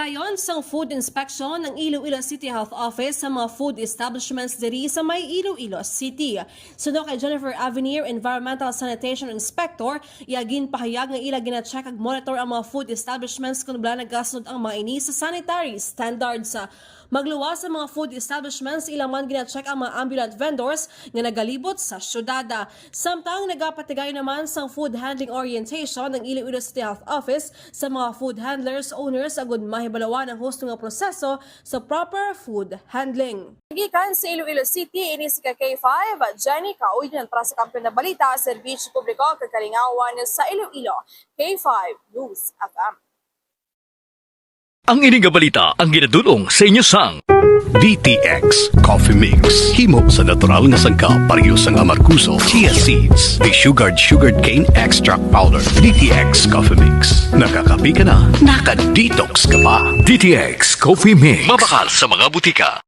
Nagapatigayon sang food inspection ng Iloilo City Health Office sa mga food establishments diri sa may Iloilo City. Suno kay Jennifer Avenir, Environmental Sanitation Inspector, iagin pahayag nga ila gina-check ag monitor ang mga food establishments kung wala nagasunod ang mga ini sa sanitary standards. Magluwas sa mga food establishments, ilang man gina-check ang mga ambulant vendors nga nagalibot sa syudad. Samtang nagapatigayon naman sang food handling orientation ng Iloilo City Health Office sa mga food handlers, owners, agud mahibalawan ang husto nga proseso sa proper food handling. Gikan sa Iloilo City, ini si K5, Jenny Kauy ng para sa kampiyon na balita, serbisyo publiko, kakalingawan sa Iloilo. K5 News FM. Ang ining balita ang ginadulong sa inyo sang DTX Coffee Mix. Himo sa natural nga sangka pareho sang amarkuso, chia seeds, sugared cane extract powder. DTX Coffee Mix. Nakakapi ka na, naka-detox ka pa. DTX Coffee Mix. Mabakal sa mga butika.